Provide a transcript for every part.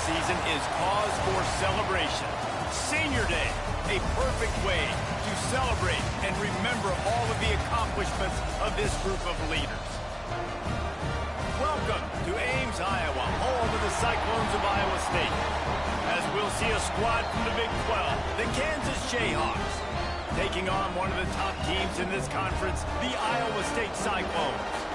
season is cause for celebration. Senior Day, a perfect way to celebrate and remember all of the accomplishments of this group of leaders. Welcome to Ames, Iowa, home of the Cyclones of Iowa State. As we'll see a squad from the Big 12, the Kansas Jayhawks, taking on one of the top teams in this conference, the Iowa State Cyclones.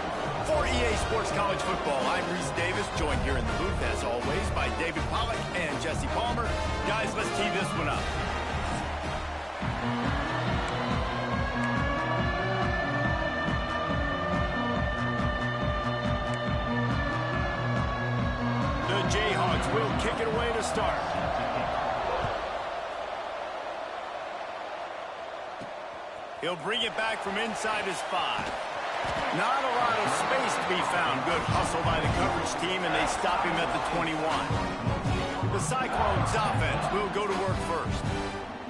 For EA Sports College Football, I'm Reese Davis, joined here in the booth, as always, by David Pollack and Jesse Palmer. Guys, let's tee this one up. The Jayhawks will kick it away to start. He'll bring it back from inside his 5. Not a lot of space to be found. Good hustle by the coverage team, and they stop him at the 21. The Cyclones offense will go to work first.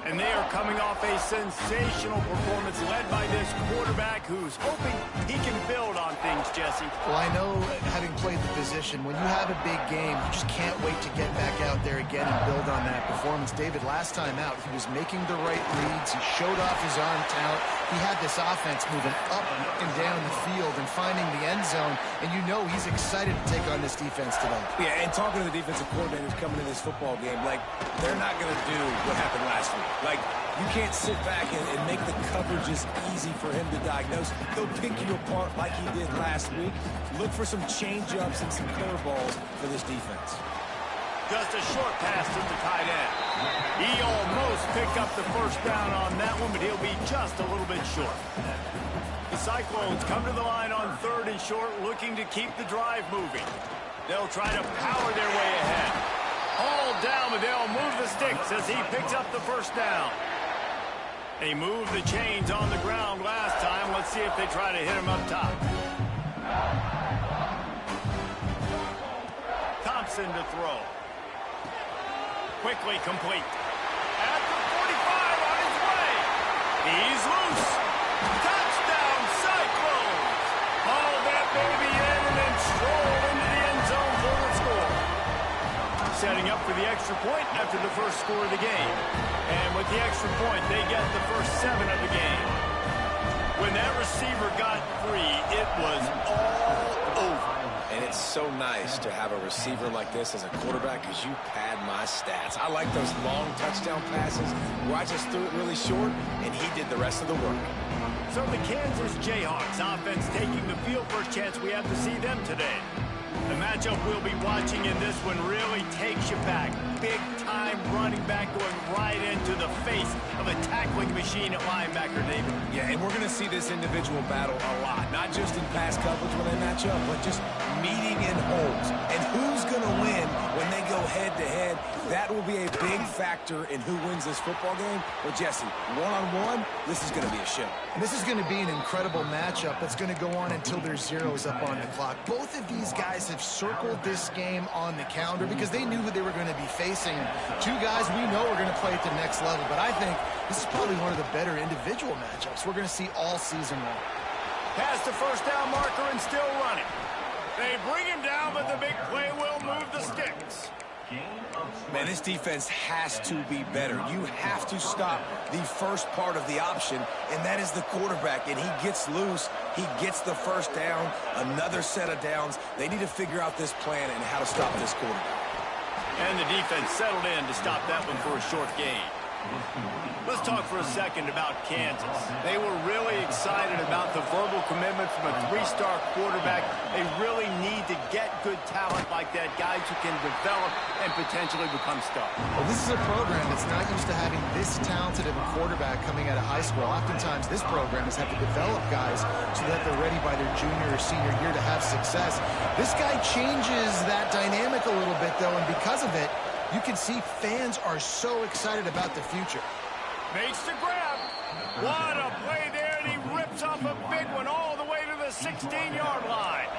And they are coming off a sensational performance led by this quarterback who's hoping he can build on things, Jesse. Well, I know, having played the position, when you have a big game, you just can't wait to get back out there again and build on that performance. David, last time out, he was making the right reads. He showed off his arm talent. He had this offense moving up and down the field and finding the end zone. And you know he's excited to take on this defense today. Yeah, and talking to the defensive coordinators coming in this football game, like, they're not going to do what happened last week. Like, you can't sit back and make the coverages easy for him to diagnose. He'll pick you apart like he did last week. Look for some change-ups and some curveballs for this defense. Just a short pass to the tight end. He almost picked up the first down on that one, but he'll be just a little bit short. The Cyclones come to the line on 3rd and short, looking to keep the drive moving. They'll try to power their way ahead. All down, but they'll move the sticks as he picks up the first down. They moved the chains on the ground last time. Let's see if they try to hit him up top. Thompson to throw. Quickly complete. At the 45 on his way. He's loose. Touchdown, Cyclones. Haul that baby in and then stroll into the end zone for the score. Setting up for the extra point after the first score of the game. And with the extra point, they get the first 7 of the game. When that receiver got free, it was all over. And it's so nice to have a receiver like this as a quarterback because you pad my stats. I like those long touchdown passes where I just threw it really short, and he did the rest of the work. So the Kansas Jayhawks offense taking the field. First chance we have to see them today. The matchup we'll be watching in this one really takes you back. Big-time running back going right into the face of a tackling machine at linebacker, David. Yeah, and we're going to see this individual battle a lot. Not just in pass coverage when they match up, but just meeting in holes. And who's going to win when they go head-to-head? That will be a big factor in who wins this football game. But, Jesse, one-on-one, this is going to be a show. And this is going to be an incredible matchup that's going to go on until there's zeros up on the clock. Both of these guys have circled this game on the calendar because they knew who they were going to be facing. Two guys we know are going to play at the next level, but I think this is probably one of the better individual matchups we're going to see all season long. Past the first down marker and still running. They bring him down, but the big play will move the sticks. Man, this defense has to be better. You have to stop the first part of the option, and that is the quarterback. And he gets loose. He gets the first down, another set of downs. They need to figure out this plan and how to stop this quarterback. And the defense settled in to stop that one for a short gain. Let's talk for a second about Kansas. They were really excited about the verbal commitment from a 3-star quarterback. They really need to get good talent like that, guys who can develop and potentially become stars. Well, this is a program that's not used to having this talented of a quarterback coming out of high school. Oftentimes, this program has had to develop guys so that they're ready by their junior or senior year to have success. This guy changes that dynamic a little bit, though, and because of it, you can see fans are so excited about the future. Makes the grab. What a play there, and he rips off a big one all the way to the 16-yard line.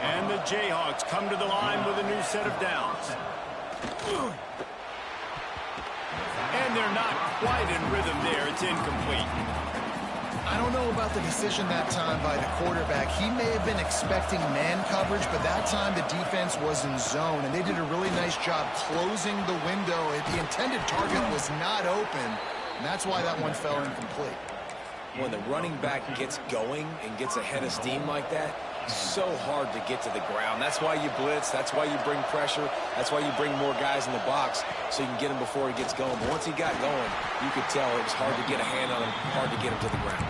And the Jayhawks come to the line with a new set of downs. And they're not quite in rhythm there. It's incomplete. I don't know about the decision that time by the quarterback. He may have been expecting man coverage, but that time the defense was in zone, and they did a really nice job closing the window. The intended target was not open, and that's why that one fell incomplete. When the running back gets going and gets ahead of steam like that, so hard to get to the ground. That's why you blitz. That's why you bring pressure. That's why you bring more guys in the box so you can get him before he gets going. But once he got going, you could tell it was hard to get a hand on him, hard to get him to the ground.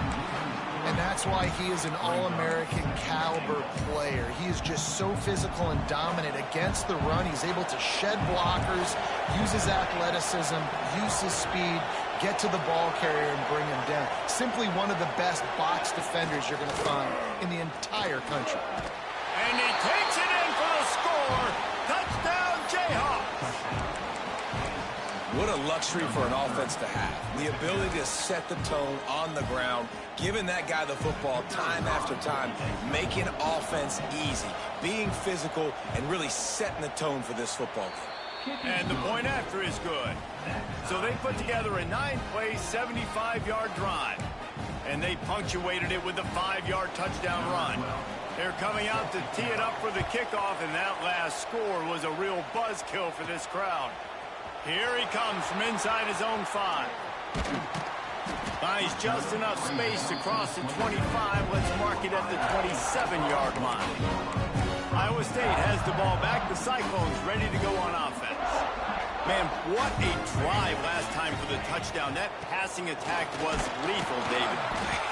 And that's why he is an All-American caliber player. He is just so physical and dominant against the run. He's able to shed blockers, use his athleticism, use his speed, get to the ball carrier and bring him down. Simply one of the best box defenders you're going to find in the entire country. And he takes it in for the score. Touchdown, Jayhawks. What a luxury for an offense to have. The ability to set the tone on the ground, giving that guy the football time after time, making offense easy, being physical, and really setting the tone for this football game. And the point after is good. So they put together a 9-play, 75-yard drive. And they punctuated it with a 5-yard touchdown run. They're coming out to tee it up for the kickoff, and that last score was a real buzzkill for this crowd. Here he comes from inside his own 5. Buys just enough space to cross the 25. Let's mark it at the 27-yard line. Iowa State has the ball back. The Cyclones ready to go on offense. Man, what a drive last time for the touchdown. That passing attack was lethal, David.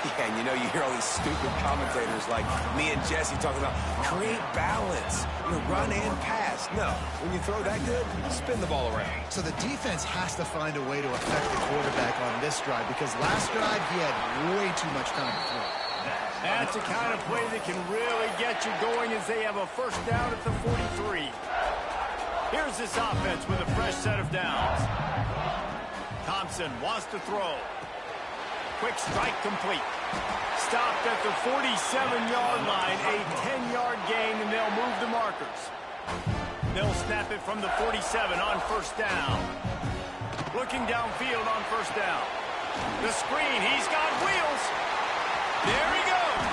Yeah, and you know, you hear all these stupid commentators like me and Jesse talking about create balance, run and pass. No, when you throw that good, spin the ball around. So the defense has to find a way to affect the quarterback on this drive, because last drive he had way too much time to throw. That's the kind of play that can really get you going as they have a first down at the 43. Here's this offense with a fresh set of downs. Thompson wants to throw. Quick strike complete. Stopped at the 47-yard line, a 10-yard gain, and they'll move the markers. They'll snap it from the 47 on first down. Looking downfield on first down. The screen, he's got wheels. There he goes.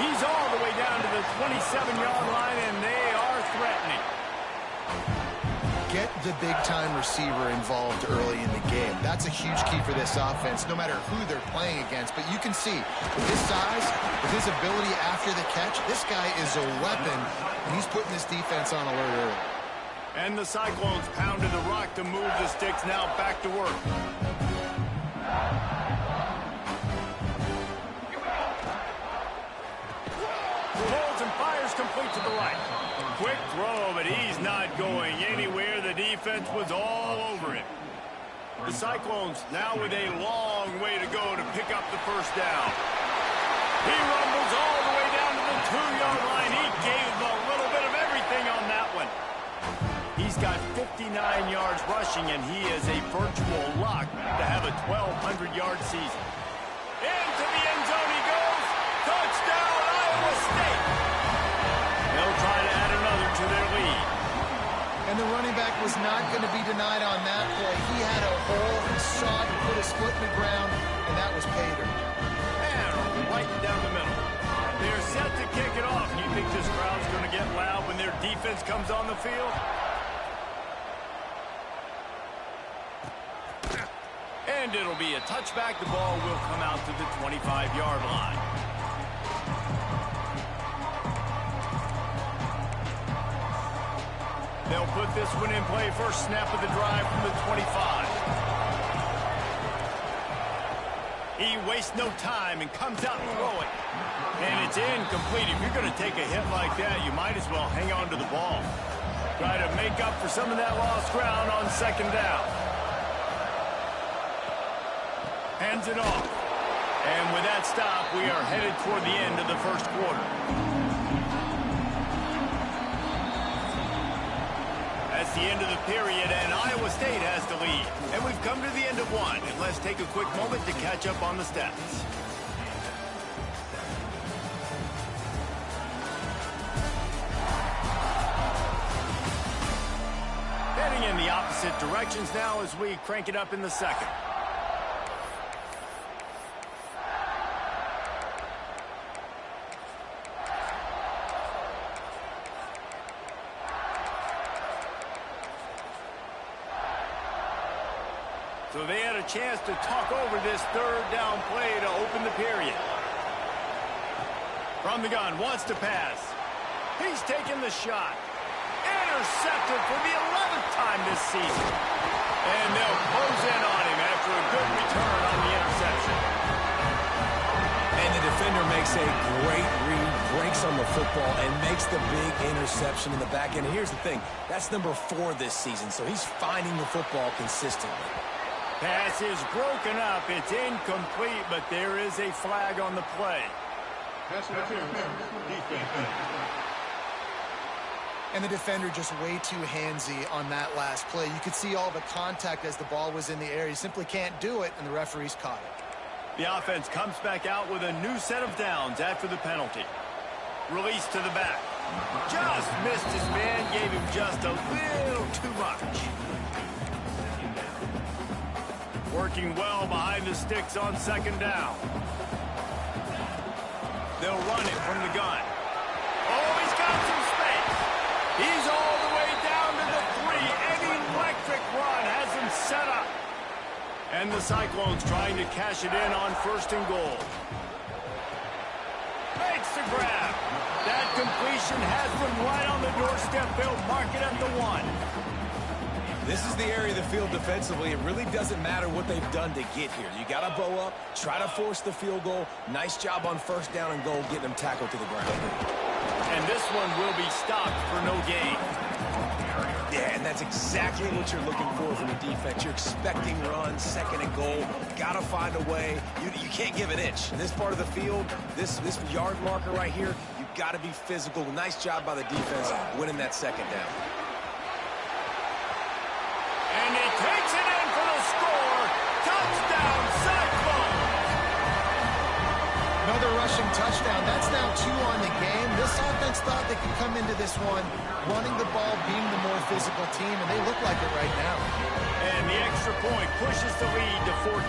He's all the way down to the 27-yard line, and they are threatening. Get the big-time receiver involved early in the game. That's a huge key for this offense, no matter who they're playing against. But you can see, with his size, with his ability after the catch, this guy is a weapon, and he's putting this defense on alert early. And the Cyclones pounded the rock to move the sticks. Now back to work. Pulls and fires complete to the right. Quick throw, but he's not going anywhere. The defense was all over it. The Cyclones now with a long way to go to pick up the first down. He rumbles all the way down to the 2-yard line. He gave a little bit of everything on that one. He's got 59 yards rushing, and he is a virtual lock to have a 1,200-yard season. Into the end zone he goes. Touchdown, Iowa State. They'll try to add another to their lead. And the running back was not going to be denied on that play. He had a hole, he saw it, put his foot in the ground, and that was pay dirt. And right down the middle. They're set to kick it off. You think this crowd's going to get loud when their defense comes on the field? And it'll be a touchback. The ball will come out to the 25-yard line. They'll put this one in play. First snap of the drive from the 25. He wastes no time and comes out throwing. And it's incomplete. If you're going to take a hit like that, you might as well hang on to the ball. Try to make up for some of that lost ground on second down. Hands it off. And with that stop, we are headed toward the end of the first quarter. That's the end of the period, and Iowa State has the lead. And we've come to the end of one. And let's take a quick moment to catch up on the stats. Heading in the opposite directions now as we crank it up in the second. So they had a chance to talk over this third down play to open the period. From the gun, wants to pass. He's taking the shot. Intercepted for the 11th time this season. And they'll close in on him after a good return on the interception. And the defender makes a great read, breaks on the football, and makes the big interception in the back end. And here's the thing, that's number 4 this season, so he's finding the football consistently. Pass is broken up. It's incomplete, but there is a flag on the play. And the defender just way too handsy on that last play. You could see all the contact as the ball was in the air. He simply can't do it, and the referee's caught it. The offense comes back out with a new set of downs after the penalty. Release to the back. Just missed his man, gave him just a little too much. Working well behind the sticks on second down. They'll run it from the gun. Oh, he's got some space. He's all the way down to the 3. An electric run has him set up. And the Cyclones trying to cash it in on 1st and goal. Makes the grab. That completion has them right on the doorstep. They'll mark it at the 1. This is the area of the field defensively. It really doesn't matter what they've done to get here. You got to bow up, try to force the field goal. Nice job on 1st down and goal, getting them tackled to the ground. And this one will be stopped for no gain. Yeah, and that's exactly what you're looking for from the defense. You're expecting runs, 2nd and goal. Got to find a way. You can't give an inch. In this part of the field, this yard marker right here, you've got to be physical. Nice job by the defense winning that 2nd down. And he takes it in for the score. Touchdown, Cyclones! Another rushing touchdown. That's now 2 on the game. This offense thought they could come into this one running the ball, being the more physical team, and they look like it right now. And the extra point pushes the lead to 14.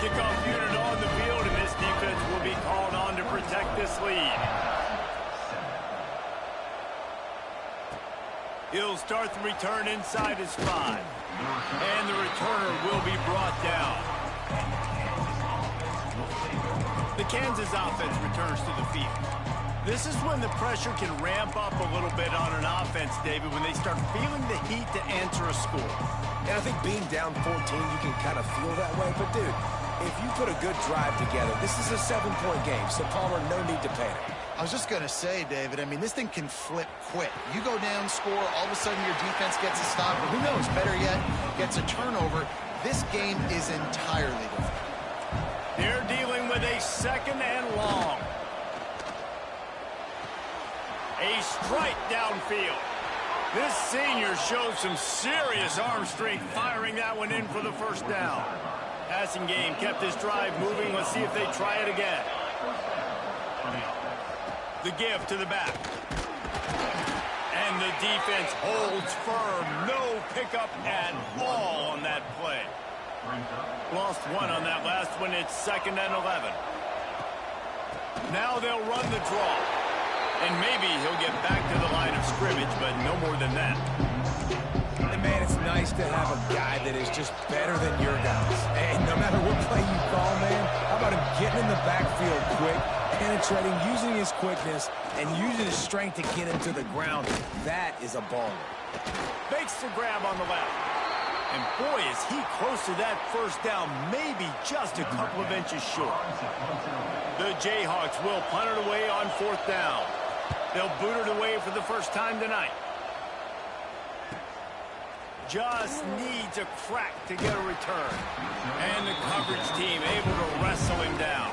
Kickoff unit on the field, and this defense will be called on to protect this lead. He'll start the return inside his 5. And the returner will be brought down. The Kansas offense returns to the field. This is when the pressure can ramp up a little bit on an offense, David, when they start feeling the heat to answer a score. And I think being down 14, you can kind of feel that way. But, dude, if you put a good drive together, this is a 7-point game, so Palmer, no need to panic. I was just going to say, David, I mean, this thing can flip quick. You go down, score, all of a sudden your defense gets a stop, or who knows, better yet, gets a turnover. This game is entirely different. They're dealing with a 2nd and long. A strike downfield. This senior shows some serious arm strength, firing that one in for the 1st down. Passing game kept this drive moving. Let's see if they try it again. The give to the back. And the defense holds firm. No pickup at all on that play. Lost 1 on that last one. It's 2nd and 11. Now they'll run the draw. And maybe he'll get back to the line of scrimmage, but no more than that. And, man, it's nice to have a guy that is just better than your guys. And no matter what play you call, man, how about him getting in the backfield quick, penetrating, using his quickness, and using his strength to get him to the ground. That is a baller. Makes the grab on the left. And boy, is he close to that 1st down, maybe just a couple of inches short. The Jayhawks will punt it away on 4th down. They'll boot it away for the 1st time tonight. Just needs a crack to get a return. And the coverage team able to wrestle him down.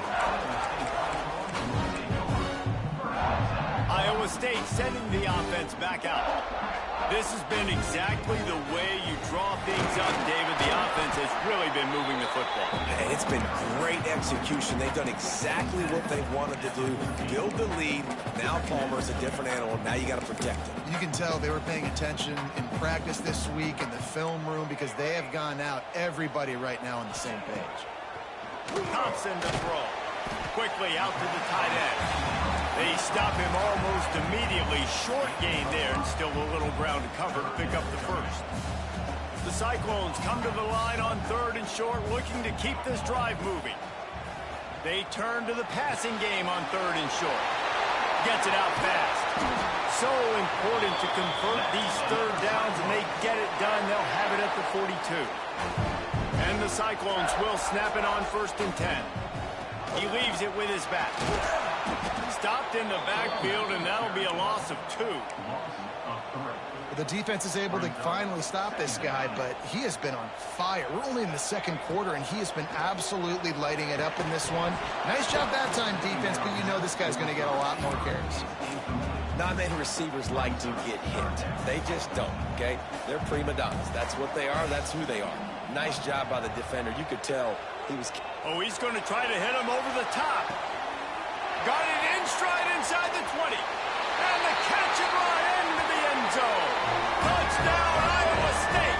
Iowa State sending the offense back out. This has been exactly the way you draw things up, David. The offense has really been moving the football. And it's been great execution. They've done exactly what they wanted to do. Build the lead. Now Palmer's a different animal. Now you got to protect him. You can tell they were paying attention in practice this week in the film room because they have gone out, everybody right now on the same page. Thompson to throw. Quickly out to the tight end. They stop him almost immediately. Short gain there, and still a little ground to cover to pick up the 1st. The Cyclones come to the line on 3rd and short, looking to keep this drive moving. They turn to the passing game on 3rd and short. Gets it out fast. So important to convert these 3rd downs, and they get it done. They'll have it at the 42. And the Cyclones will snap it on 1st and 10. He leaves it with his back. Stopped in the backfield, and that'll be a loss of 2. The defense is able to finally stop this guy, but he has been on fire. We're only in the 2nd quarter, and he has been absolutely lighting it up in this one. Nice job that time, defense, but you know this guy's going to get a lot more carries. Non-man receivers like to get hit. They just don't, okay? They're prima donnas. That's what they are. That's who they are. Nice job by the defender. You could tell he was... Oh, he's going to try to hit him over the top. Got it in stride inside the 20. And the catch and run into the end zone. Touchdown, Iowa State.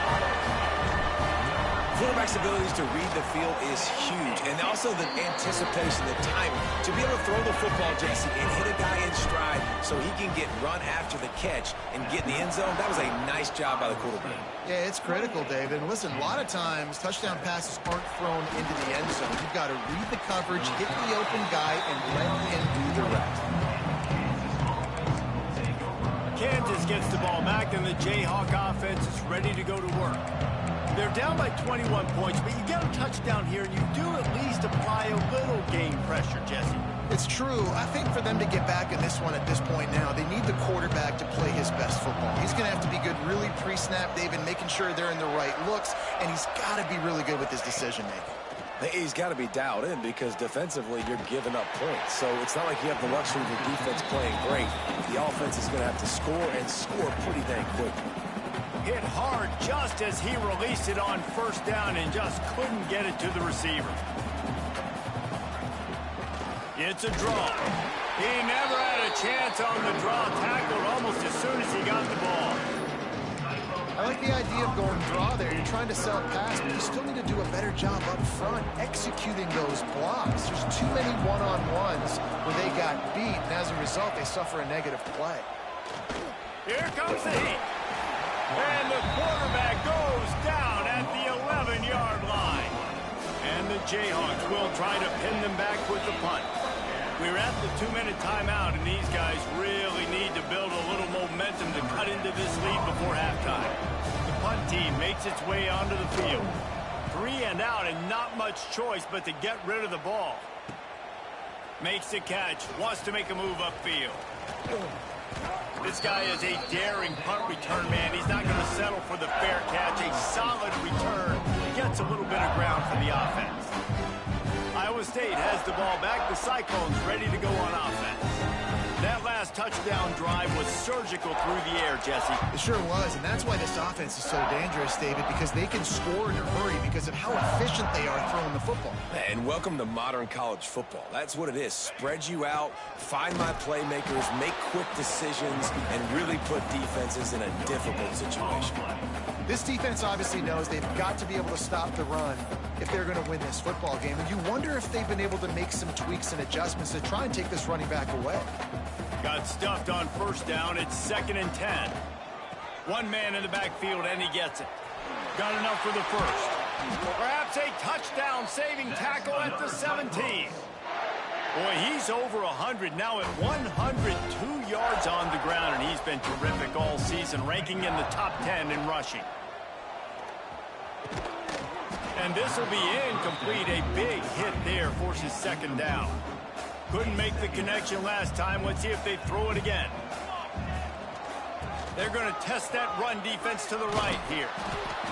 Quarterback's abilities to read the field is huge. And also the anticipation, the timing. To be able to throw the football, Jesse, and hit a guy in stride so he can get run after the catch and get in the end zone, that was a nice job by the quarterback. Yeah, it's critical, David. And listen, a lot of times touchdown passes aren't thrown into the end zone. You've got to read the coverage, hit the open guy, and let him do the rest. Kansas gets the ball back, and the Jayhawk offense is ready to go to work. They're down by 21 points, but you get a touchdown here, and you do at least apply a little game pressure, Jesse. It's true. I think for them to get back in this one at this point now, they need the quarterback to play his best football. He's going to have to be good really pre-snap, David, making sure they're in the right looks, and he's got to be really good with his decision-making. He's got to be dialed in because defensively you're giving up points. So it's not like you have the luxury of the defense playing great. The offense is going to have to score and score pretty dang quickly. Hit hard just as he released it on 1st down and just couldn't get it to the receiver. It's a draw. He never had a chance on the draw, tackled almost as soon as he got the ball. I like the idea of going draw there. You're trying to sell pass, but you still need to do a better job up front executing those blocks. There's too many one-on-ones where they got beat, and as a result, they suffer a negative play. Here comes the heat. And the quarterback goes down at the 11-yard line. And the Jayhawks will try to pin them back with the punt. We're at the 2-minute timeout, and these guys really need to build a little momentum to cut into this lead before halftime. The punt team makes its way onto the field. 3 and out, and not much choice but to get rid of the ball. Makes the catch, wants to make a move upfield. This guy is a daring punt return man. He's not going to settle for the fair catch. A solid return. Gets a little bit of ground for the offense. Iowa State has the ball back. The Cyclones ready to go on offense. That last touchdown drive was surgical through the air, Jesse. It sure was, and that's why this offense is so dangerous, David, because they can score in a hurry because of how efficient they are throwing the football. And welcome to modern college football. That's what it is. Spread you out, find my playmakers, make quick decisions, and really put defenses in a difficult situation. This defense obviously knows they've got to be able to stop the run if they're going to win this football game. And you wonder if they've been able to make some tweaks and adjustments to try and take this running back away. Got stuffed on 1st down. It's 2nd and 10. One man in the backfield, and he gets it. Got enough for the first. Perhaps a touchdown-saving tackle at the 17. Boy, he's over 100 now at 102 yards on the ground, and he's been terrific all season, ranking in the top 10 in rushing. And this will be incomplete. A big hit there forces 2nd down. Couldn't make the connection last time. Let's see if they throw it again. They're going to test that run defense to the right here.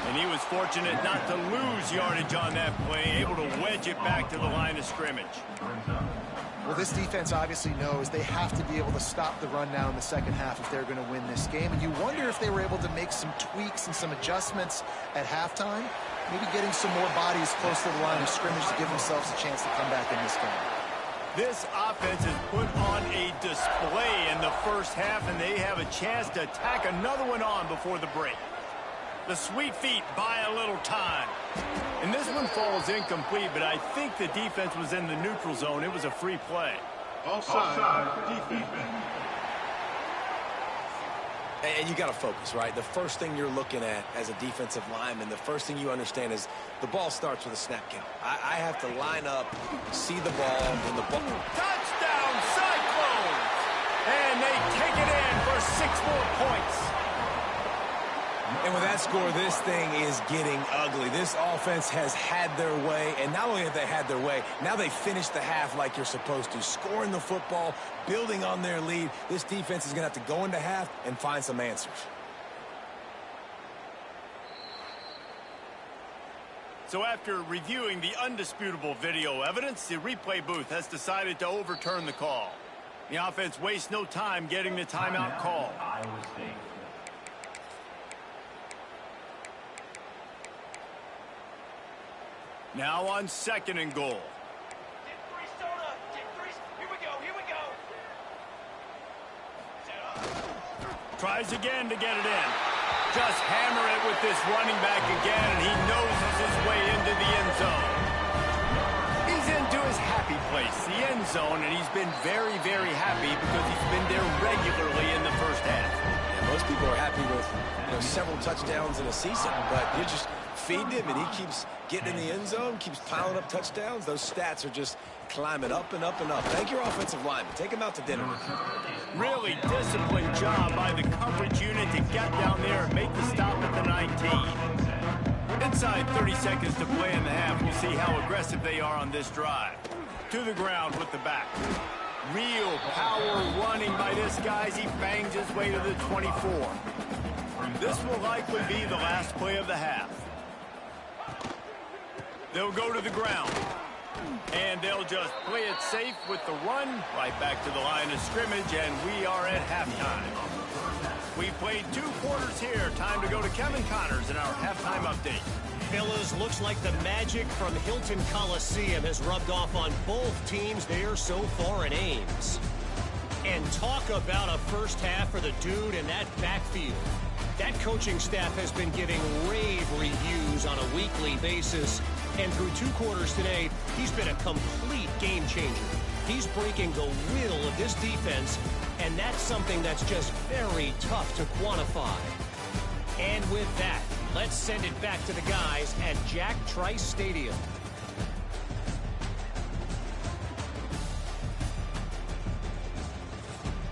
And he was fortunate not to lose yardage on that play, able to wedge it back to the line of scrimmage. Well, this defense obviously knows they have to be able to stop the run now in the second half if they're going to win this game. And you wonder if they were able to make some tweaks and some adjustments at halftime, maybe getting some more bodies close to the line of scrimmage to give themselves a chance to come back in this game. This offense has put on a display in the first half, and they have a chance to tack another one on before the break. The sweet feet buy a little time. And this one falls incomplete, but I think the defense was in the neutral zone. It was a free play. Offside defense. And you got to focus, right? The first thing you're looking at as a defensive lineman, the first thing you understand is the ball starts with a snap count. I have to line up, see the ball, and the ball. Touchdown, Cyclones! And they take it in for 6 more points. And with that score, this thing is getting ugly. This offense has had their way, and not only have they had their way, now they finished the half like you're supposed to, scoring the football, building on their lead. This defense is going to have to go into half and find some answers. So after reviewing the undisputable video evidence, the replay booth has decided to overturn the call. The offense wastes no time getting the timeout call. Now on 2nd and goal. Tries again to get it in. Just hammer it with this running back again, and he noses his way into the end zone. He's into his happy place, the end zone, and he's been very, very happy because he's been there regularly in the first half. Yeah, most people are happy with several touchdowns in a season, but you're just feeding him, and he keeps getting in the end zone, keeps piling up touchdowns. Those stats are just climbing up and up and up. Thank your offensive lineman. Take him out to dinner. Really disciplined job by the coverage unit to get down there and make the stop at the 19. Inside 30 seconds to play in the half, we'll see how aggressive they are on this drive. To the ground with the back. Real power running by this guy as he bangs his way to the 24. This will likely be the last play of the half. They'll go to the ground. And they'll just play it safe with the run right back to the line of scrimmage, and we are at halftime. We've played 2 quarters here. Time to go to Kevin Connors in our halftime update. Fellas, looks like the magic from Hilton Coliseum has rubbed off on both teams there so far in Ames. And talk about a first half for the dude in that backfield. That coaching staff has been giving rave reviews on a weekly basis. And through 2 quarters today, he's been a complete game changer. He's breaking the will of this defense, and that's something that's just very tough to quantify. And with that, let's send it back to the guys at Jack Trice Stadium.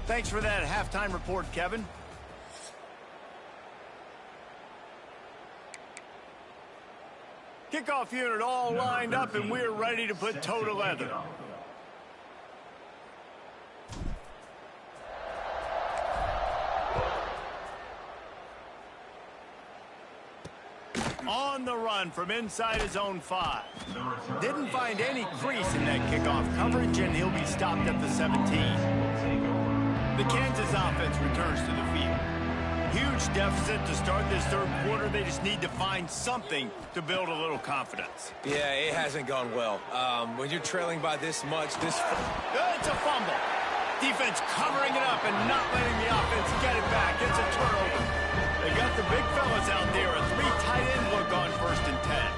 Thanks for that halftime report, Kevin. Kickoff unit all lined up, and we're ready to put toe to leather. On the run from inside his own 5. Didn't find any crease in that kickoff coverage, and he'll be stopped at the 17. The Kansas offense returns to the field. Huge deficit to start this 3rd quarter. They just need to find something to build a little confidence. Yeah, it hasn't gone well. When you're trailing by this much, it's a fumble. Defense covering it up and not letting the offense get it back. It's a turnover. They got the big fellas out there. A 3 tight end look on 1st and 10.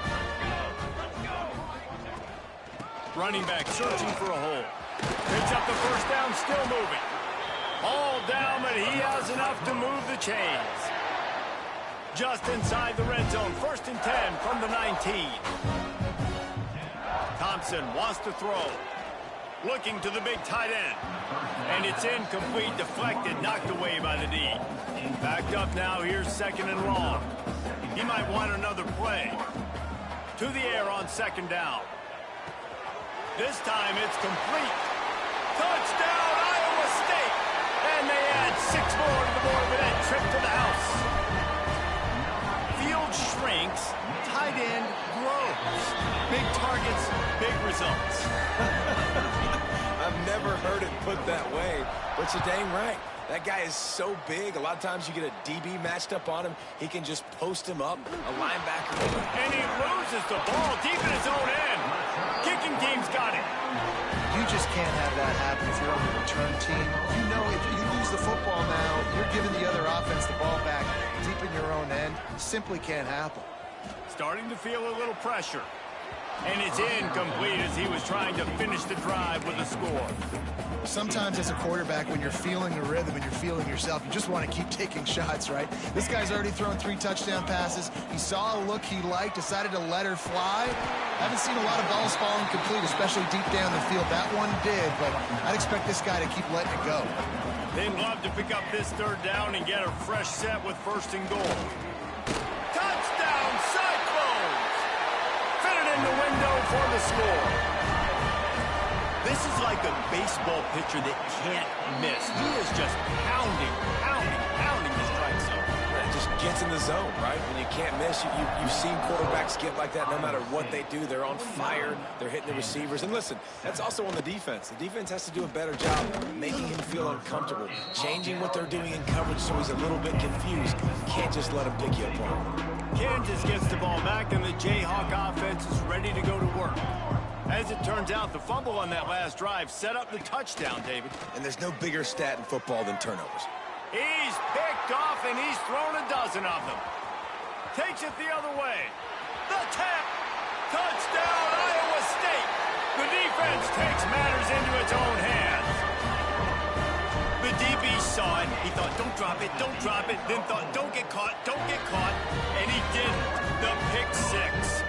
Running back searching for a hole. Picks up the first down, still moving. All down, but he has enough to move the chains. Just inside the red zone, 1st and 10 from the 19. Thompson wants to throw. Looking to the big tight end. And it's incomplete, deflected, knocked away by the D. Backed up now, here's 2nd and long. He might want another play. To the air on 2nd down. This time it's complete. Touchdown, Iowa State! And they add 6 more to the board with that trip to the house. Field shrinks, tight end grows. Big targets, big results. I've never heard it put that way, but you're dang right. That guy is so big. A lot of times you get a DB matched up on him. He can just post him up, a linebacker. And he loses the ball deep in his own end. Kicking team's got it. You just can't have that happen if you're on the return team. You know if you lose the football now, you're giving the other offense the ball back deep in your own end. Simply can't happen. Starting to feel a little pressure. And it's incomplete as he was trying to finish the drive with a score. Sometimes as a quarterback, when you're feeling the rhythm and you're feeling yourself, you just want to keep taking shots, right? This guy's already thrown 3 touchdown passes. He saw a look he liked, decided to let her fly. Haven't seen a lot of balls falling complete, especially deep down the field. That one did, but I'd expect this guy to keep letting it go. They'd love to pick up this 3rd down and get a fresh set with 1st and goal. Touchdown, Cyclones! Fitted in the window for the score. This is like a baseball pitcher that can't miss. He is just pounding the strike zone. It just gets in the zone, right? When you can't miss, you've seen quarterbacks get like that no matter what they do. They're on fire. They're hitting the receivers. And listen, that's also on the defense. The defense has to do a better job making him feel uncomfortable, changing what they're doing in coverage so he's a little bit confused. You can't just let him pick you apart. Kansas gets the ball back, and the Jayhawk offense is ready to go to work. As it turns out, the fumble on that last drive set up the touchdown, David. And there's no bigger stat in football than turnovers. He's picked off, and he's thrown a dozen of them. Takes it the other way. The tap. Touchdown, Iowa State. The defense takes matters into its own hands. The DB saw it. He thought, don't drop it, then thought, don't get caught, and he didn't. The pick 6.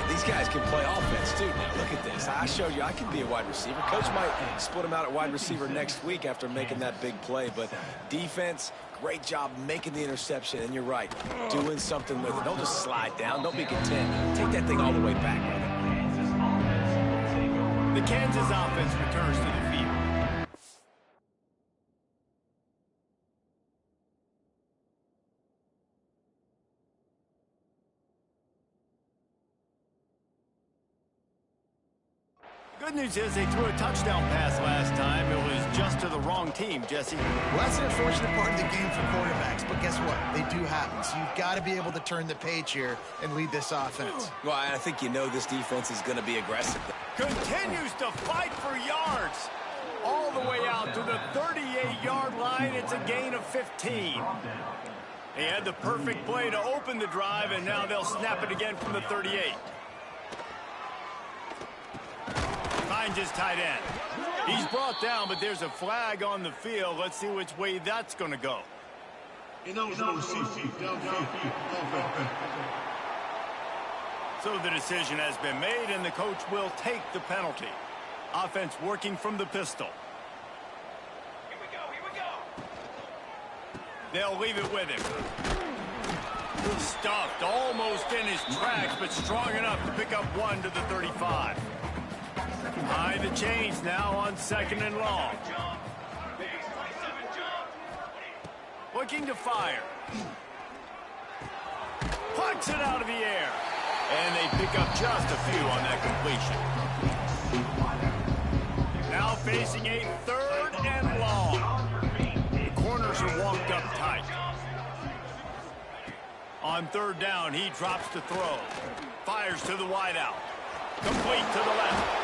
These guys can play offense, too. Now, look at this. I showed you I can be a wide receiver. Coach might split him out at wide receiver next week after making that big play. But defense, great job making the interception. And you're right, doing something with it. Don't just slide down. Don't be content. Take that thing all the way back. The Kansas offense returns to the field. Good news is they threw a touchdown pass last time. It was just to the wrong team, Jesse. Well, that's an unfortunate part of the game for quarterbacks, but guess what? They do happen, so you've got to be able to turn the page here and lead this offense. Well, I think you know this defense is going to be aggressive. Continues to fight for yards. All the way out to the 38-yard line. It's a gain of 15. They had the perfect play to open the drive, and now they'll snap it again from the 38. Finds his tight end. He's brought down, but there's a flag on the field. Let's see which way that's going to go. So the decision has been made, and the coach will take the penalty. Offense working from the pistol. Here we go. They'll leave it with him. Stuffed almost in his tracks, but strong enough to pick up 1 to the 35. High the chains now on 2nd and long. Looking to fire. Plucks it out of the air. And they pick up just a few on that completion. Now facing a 3rd and long. The corners are walked up tight. On 3rd down, he drops to throw. Fires to the wideout. Complete to the left.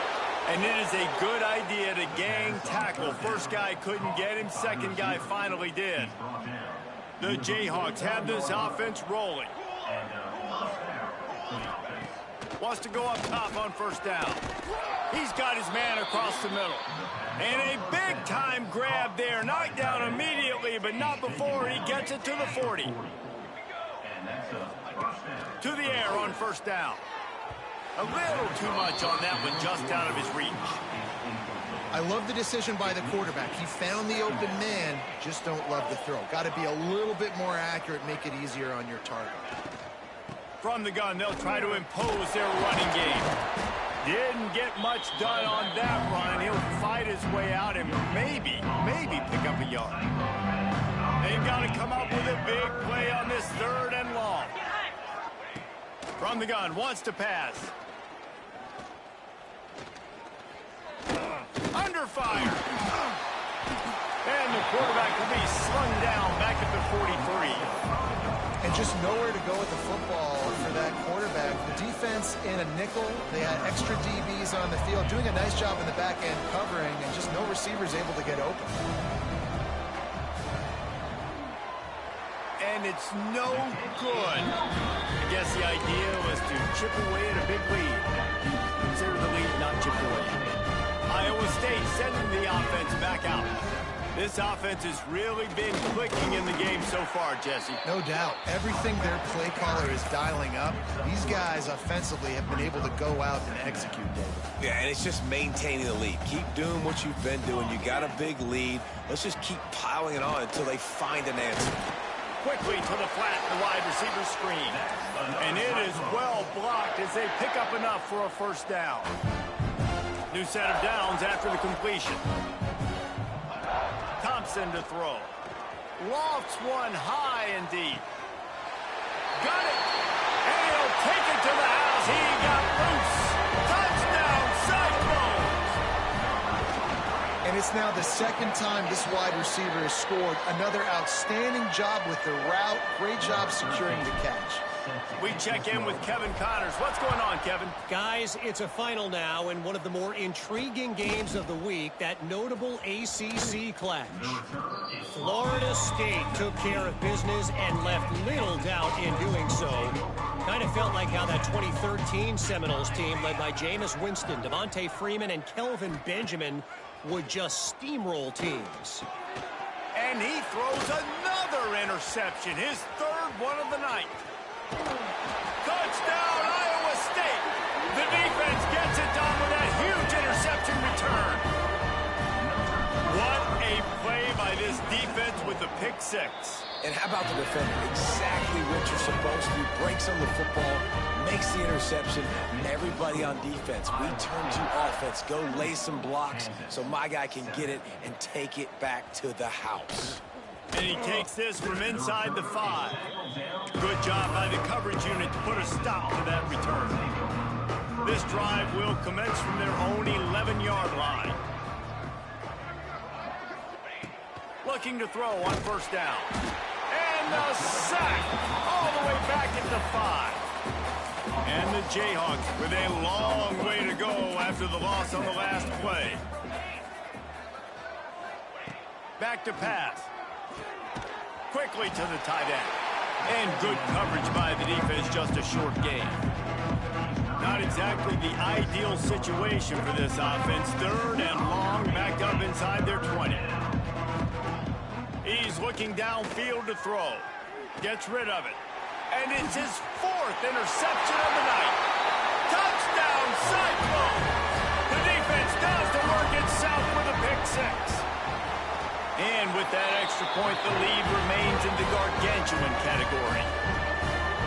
And it is a good idea to gang tackle. First guy couldn't get him. 2nd guy finally did. The Jayhawks have this offense rolling. Wants to go up top on 1st down. He's got his man across the middle. And a big-time grab there. Knocked down immediately, but not before he gets it to the 40. To the air on 1st down. A little too much on that one, just out of his reach. I love the decision by the quarterback. He found the open man, just don't love the throw. Got to be a little bit more accurate, make it easier on your target. From the gun, they'll try to impose their running game. Didn't get much done on that run. He'll fight his way out and maybe pick up a yard. They've got to come up with a big play on this 3rd and long. From the gun, wants to pass. Under fire. And the quarterback will be slung down back at the 43. And just nowhere to go with the football for that quarterback. The defense in a nickel, they had extra DBs on the field, doing a nice job in the back end covering, and just no receivers able to get open. And it's no good. I guess the idea was to chip away at a big lead. Consider the lead not chipped away. Iowa State sending the offense back out. This offense has really been clicking in the game so far, Jesse. No doubt. Everything their play caller is dialing up, these guys offensively have been able to go out and execute, David. Yeah, and it's just maintaining the lead. Keep doing what you've been doing. You got a big lead. Let's just keep piling it on until they find an answer. Quickly to the flat, the wide receiver screen. And it is well blocked as they pick up enough for a first down. New set of downs after the completion. Thompson to throw. Lofts one high and deep. Got it. And he'll take it to the house. He got loose. Touchdown, Cyclones. And it's now the second time this wide receiver has scored. Another outstanding job with the route. Great job securing the catch. We check in with Kevin Connors. What's going on, Kevin? Guys, it's a final now in one of the more intriguing games of the week, that notable ACC clash. Florida State took care of business and left little doubt in doing so. Kind of felt like how that 2013 Seminoles team led by Jameis Winston, Devontae Freeman, and Kelvin Benjamin would just steamroll teams. And he throws another interception, his third one of the night. Touchdown, Iowa State. The defense gets it done with that huge interception return. What a play by this defense with the pick six. And how about the defender? Exactly what you're supposed to do. Breaks on the football, makes the interception, and everybody on defense. We turn to offense. Go lay some blocks so my guy can get it and take it back to the house. And he takes this from inside the 5. Good job by the coverage unit to put a stop to that return. This drive will commence from their own 11-yard line. Looking to throw on first down. And the sack all the way back at the 5. And the Jayhawks with a long way to go after the loss on the last play. Back to pass. Quickly to the tight end. And good coverage by the defense, just a short gain. Not exactly the ideal situation for this offense. Third and long, backed up inside their 20. He's looking downfield to throw. Gets rid of it. And it's his 4th interception of the night. Touchdown, Cyclones! The defense does the work itself with a pick six. And with that extra point, the lead remains in the gargantuan category.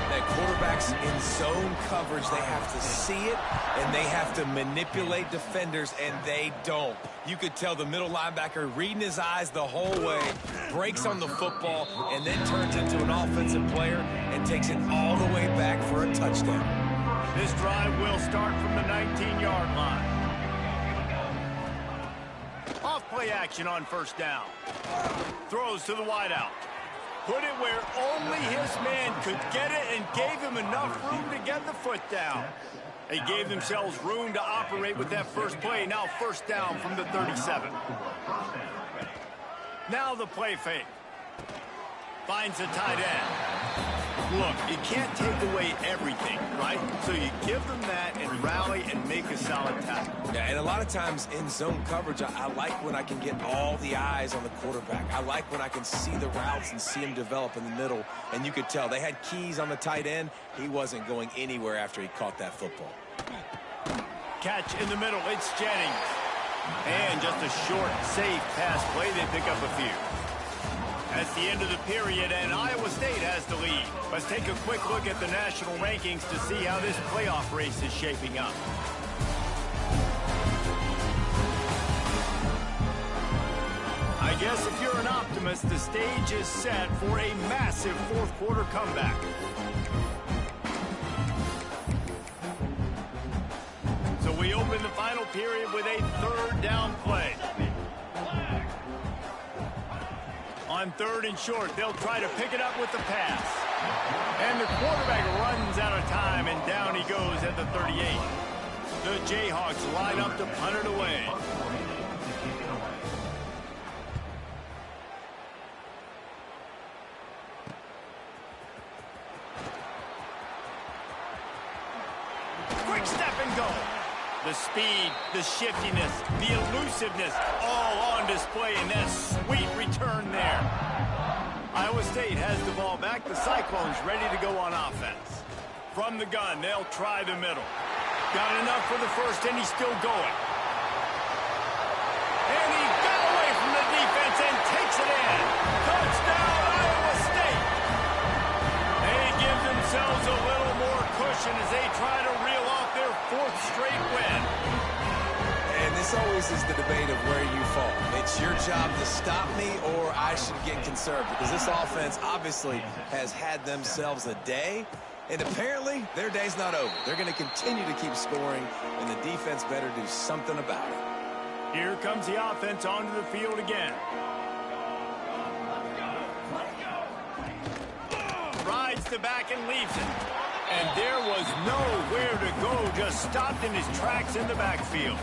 That quarterbacks in zone coverage, they have to see it, and they have to manipulate defenders, and they don't. You could tell the middle linebacker reading his eyes the whole way, breaks on the football, and then turns into an offensive player and takes it all the way back for a touchdown. This drive will start from the 19-yard line. Off play action on first down. Throws to the wideout. Put it where only his man could get it and gave him enough room to get the foot down. They gave themselves room to operate with that first play. Now first down from the 37. Now the play fake. Finds a tight end. Look, you can't take away everything, right? So you give them that and rally and make a solid tackle. Yeah, and a lot of times in zone coverage, I like when I can get all the eyes on the quarterback. I like when I can see the routes and see him develop in the middle. And you could tell they had keys on the tight end. He wasn't going anywhere after he caught that football. Catch in the middle. It's Jennings. And just a short, safe pass play. They pick up a few. That's the end of the period, and Iowa State has the lead. Let's take a quick look at the national rankings to see how this playoff race is shaping up. I guess if you're an optimist, the stage is set for a massive fourth-quarter comeback. So we open the final period with a third down play. On third and short, they'll try to pick it up with the pass. And the quarterback runs out of time, and down he goes at the 38. The Jayhawks line up to punt it away. Quick step and go. The speed, the shiftiness, the elusiveness, all on display in that sweet return there. Iowa State has the ball back. The Cyclones ready to go on offense. From the gun, they'll try the middle. Got enough for the first, and he's still going. And he got away from the defense and takes it in. Touchdown, Iowa State. They give themselves a little more cushion as they try to reel off their fourth straight win. And this always is the debate of where you fall. It's your job to stop me, or I should get conserved, because this offense obviously has had themselves a day, and apparently their day's not over. They're going to continue to keep scoring, and the defense better do something about it. Here comes the offense onto the field again. Rides the back and leaves it. And there was nowhere to go, just stopped in his tracks in the backfield.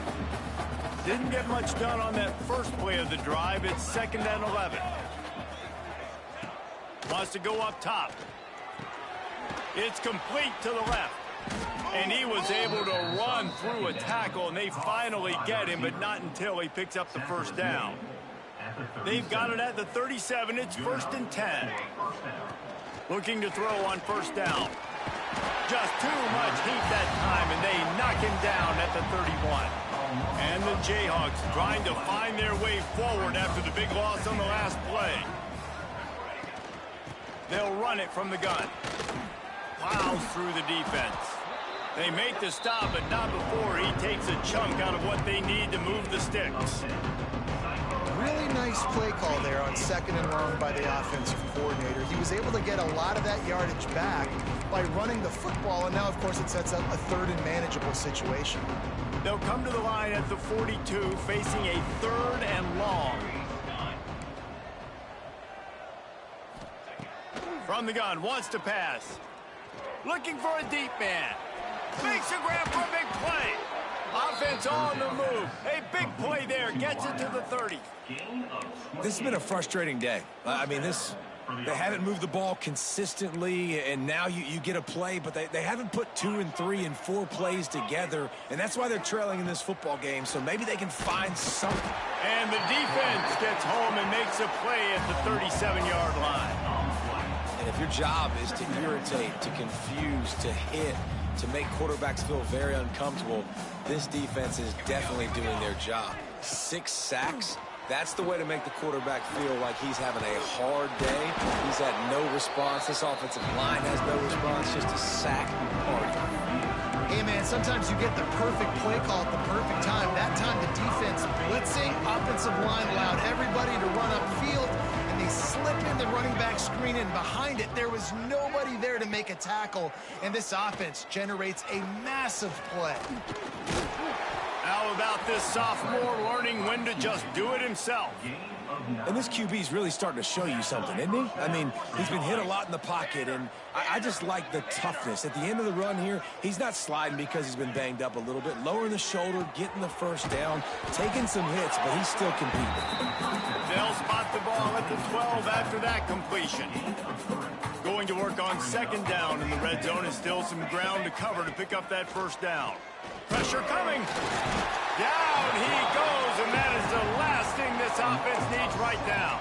Didn't get much done on that first play of the drive. It's 2nd and 11. Wants to go up top. It's complete to the left. And he was able to run through a tackle, and they finally get him, but not until he picks up the first down. They've got it at the 37. It's 1st and 10. Looking to throw on first down. Just too much heat that time, and they knock him down at the 31. And the Jayhawks trying to find their way forward after the big loss on the last play. They'll run it from the gun. Plows through the defense. They make the stop, but not before he takes a chunk out of what they need to move the sticks. Really nice play call there on 2nd and long by the offensive coordinator. He was able to get a lot of that yardage back by running the football, and now, of course, it sets up a 3rd and manageable situation. They'll come to the line at the 42, facing a 3rd and long. From the gun, wants to pass. Looking for a deep man. Makes a grab for a big play. Offense on the move. A big play there. Gets it to the 30. This has been a frustrating day. I mean, they haven't moved the ball consistently, and now you get a play, but they haven't put 2 and 3 and 4 plays together, and that's why they're trailing in this football game, so maybe they can find something. And the defense gets home and makes a play at the 37-yard line. And if your job is to irritate, to confuse, to hit, to make quarterbacks feel very uncomfortable, this defense is definitely doing their job. 6 sacks. That's the way to make the quarterback feel like he's having a hard day. He's had no response. This offensive line has no response, just a sack party. Hey, man, sometimes you get the perfect play call at the perfect time. That time the defense blitzing, offensive line allowed everybody to run upfield, and they slip in the running back screen, and behind it there was nobody there to make a tackle, and this offense generates a massive play. How about this sophomore learning when to just do it himself? And this QB's really starting to show you something, isn't he? I mean, he's been hit a lot in the pocket, and I just like the toughness. At the end of the run here, he's not sliding because he's been banged up a little bit. Lowering the shoulder, getting the first down, taking some hits, but he's still competing. They'll spot the ball at the 12 after that completion. Going to work on 2nd down in the red zone, and still some ground to cover to pick up that first down. Pressure coming. Down he goes, and that is the last thing this offense needs right now.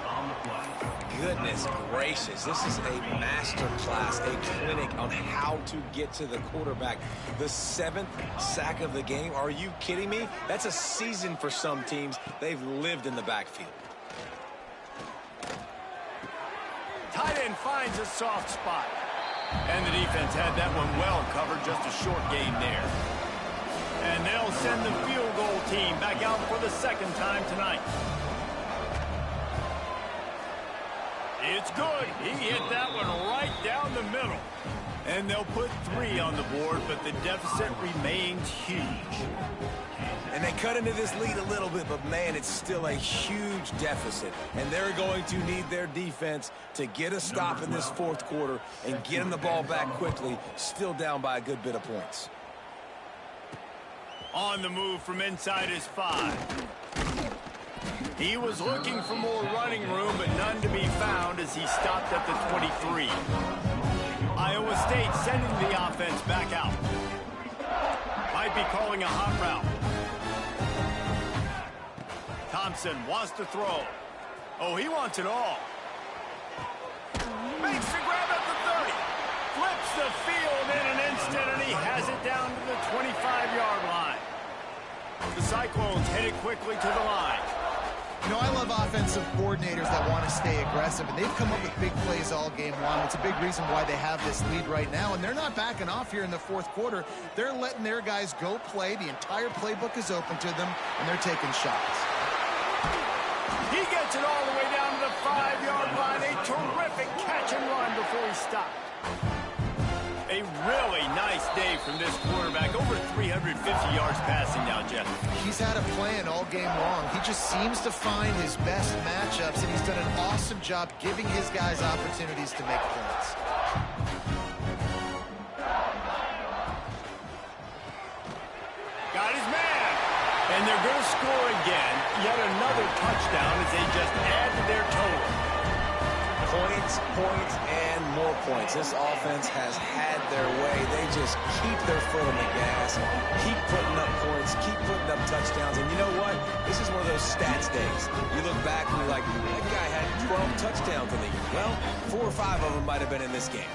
Goodness gracious, this is a master class, a clinic on how to get to the quarterback. The 7th sack of the game. Are you kidding me? That's a season for some teams. They've lived in the backfield. Tight end finds a soft spot. And the defense had that one well covered, just a short gain there. And they'll send the field goal team back out for the 2nd time tonight. It's good. He hit that one right down the middle. And they'll put 3 on the board, but the deficit remains huge. And they cut into this lead a little bit, but man, it's still a huge deficit. And they're going to need their defense to get a stop in this 4th quarter and get them the ball back quickly, still down by a good bit of points. On the move from inside his 5. He was looking for more running room, but none to be found as he stopped at the 23. Iowa State sending the offense back out. throwing a hot route. Thompson wants to throw. Oh, he wants it all. Makes the grab at the 30. Flips the field in an instant, and he has it down to the 25-yard line. The Cyclones headed quickly to the line. You know, I love offensive coordinators that want to stay aggressive, and they've come up with big plays all game long. It's a big reason why they have this lead right now, and they're not backing off here in the fourth quarter. They're letting their guys go play. The entire playbook is open to them, and they're taking shots. He gets it all the way down to the 5-yard line. A terrific catch and run before he stopped. A really nice day from this quarterback. Over 350 yards passing now, Jeff. He's had a plan all game long. He just seems to find his best matchups, and he's done an awesome job giving his guys opportunities to make points. Got his man. And they're going to score again. Yet another touchdown as they just add to their total. Points, points, and more points. This offense has had their way. They just keep their foot on the gas, keep putting up points, keep putting up touchdowns. And you know what? This is one of those stats days. You look back and you're like, that guy had 12 touchdowns in the year. Well, 4 or 5 of them might have been in this game.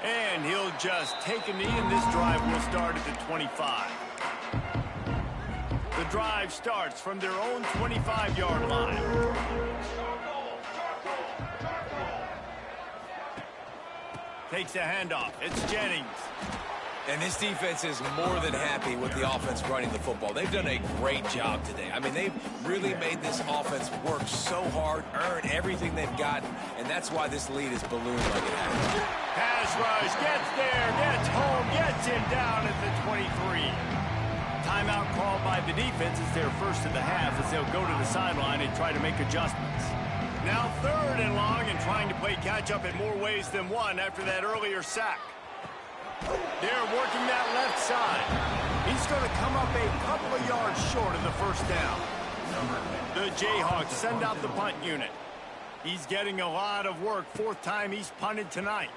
And he'll just take a knee, and this drive will start at the 25. The drive starts from their own 25-yard line. Takes a handoff. It's Jennings. And this defense is more than happy with the offense running the football. They've done a great job today. I mean, they've really made this offense work so hard, earn everything they've gotten, and that's why this lead is ballooned like it has. Pass rush, gets there, gets home, gets him down at the 23. Timeout called by the defense. It's their first of the half as they'll go to the sideline and try to make adjustments. Now 3rd and long, and trying to play catch-up in more ways than one after that earlier sack. They're working that left side. He's going to come up a couple of yards short of the first down. The Jayhawks send out the punt unit. He's getting a lot of work. 4th time he's punted tonight.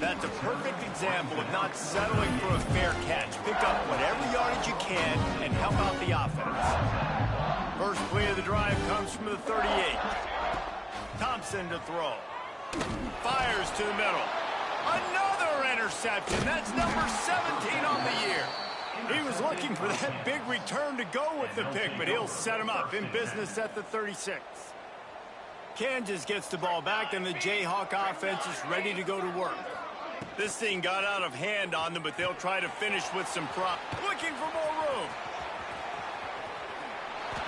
That's a perfect example of not settling for a fair catch. Pick up whatever yardage you can and help out the offense. First play of the drive comes from the 38. Thompson to throw. Fires to the middle. Another interception. That's number 17 on the year. He was looking for that big return to go with the pick, but he'll set him up in business at the 36. Kansas gets the ball back, and the Jayhawk offense is ready to go to work. This thing got out of hand on them, but they'll try to finish with some prop. Looking for more room.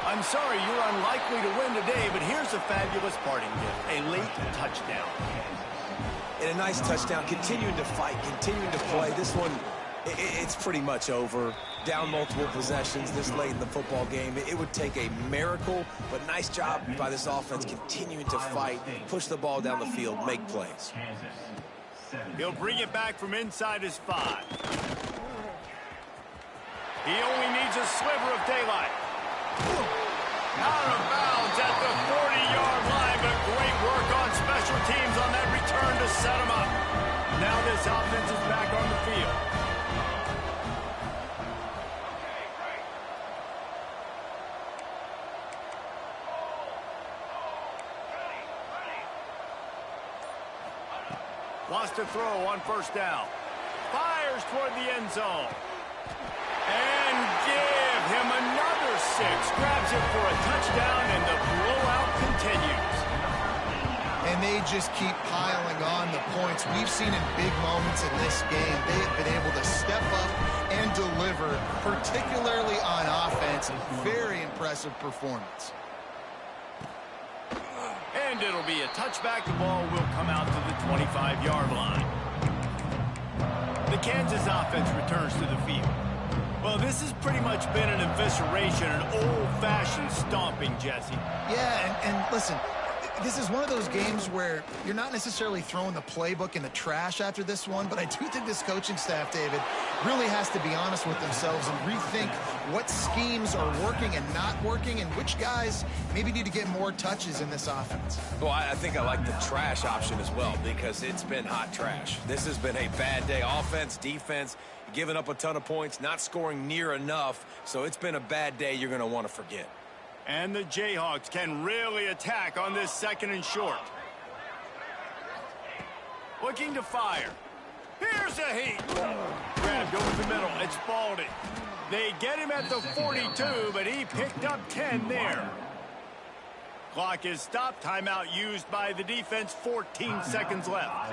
I'm sorry, you're unlikely to win today, but here's a fabulous parting gift. A late touchdown. And a nice touchdown, continuing to fight, continuing to play. This one, it's pretty much over. Down multiple possessions this late in the football game. It would take a miracle, but nice job by this offense continuing to fight, push the ball down the field, make plays. He'll bring it back from inside his 5. He only needs a sliver of daylight. Out of bounds at the 40-yard line, but great work on special teams on that return to set him up. Now this offense is back on the field. Wants to throw on first down. Fires toward the end zone. And give him another 6. Grabs it for a touchdown, and the blowout continues. And they just keep piling on the points. We've seen in big moments in this game, they have been able to step up and deliver, particularly on offense. Very impressive performance. And it'll be a touchback. The ball will come out to the 25-yard line. The Kansas offense returns to the field. Well, this has pretty much been an evisceration, an old-fashioned stomping, Jesse. Yeah, and listen, This is one of those games where you're not necessarily throwing the playbook in the trash after this one, but I do think this coaching staff, David, really has to be honest with themselves and rethink what schemes are working and not working and which guys maybe need to get more touches in this offense. Well, I think I like the trash option as well because it's been hot trash. This has been a bad day. Offense, defense, giving up a ton of points, not scoring near enough. So it's been a bad day you're going to want to forget. And the Jayhawks can really attack on this 2nd and short. Looking to fire. Here's a heat. Grabbed over the middle. It's Baldy. They get him at the 42, but he picked up 10 there. Clock is stopped. Timeout used by the defense. 14 seconds left.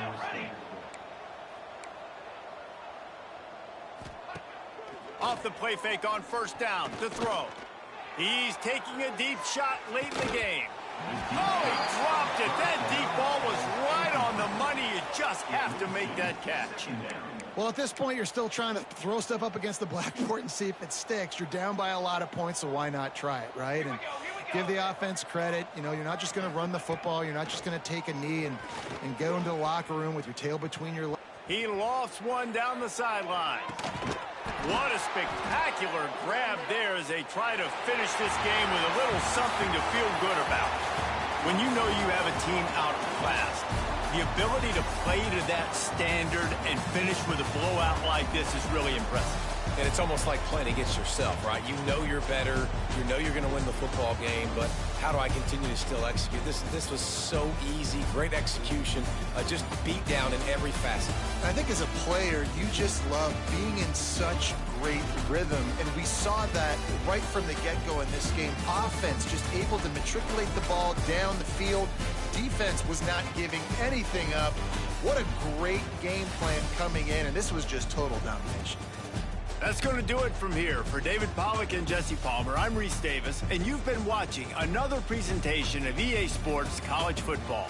Off the play fake on 1st down to throw. He's taking a deep shot late in the game. Oh, he dropped it. That deep ball was right on the money. You just have to make that catch. Well, at this point, you're still trying to throw stuff up against the blackboard and see if it sticks. You're down by a lot of points, so why not try it, right? And give the offense credit. You know, you're not just going to run the football. You're not just going to take a knee and go into the locker room with your tail between your legs. He lofts one down the sideline. What a spectacular grab there as they try to finish this game with a little something to feel good about. When you know you have a team outclassed, the ability to play to that standard and finish with a blowout like this is really impressive. And it's almost like playing against yourself, right? You know you're better. You know you're going to win the football game, but how do I continue to still execute? This was so easy, great execution, just beat down in every facet. I think as a player, you just love being in such great rhythm, and we saw that right from the get-go in this game. Offense just able to matriculate the ball down the field. Defense was not giving anything up. What a great game plan coming in, and this was just total domination. That's going to do it from here. For David Pollack and Jesse Palmer, I'm Reese Davis, and you've been watching another presentation of EA Sports College Football.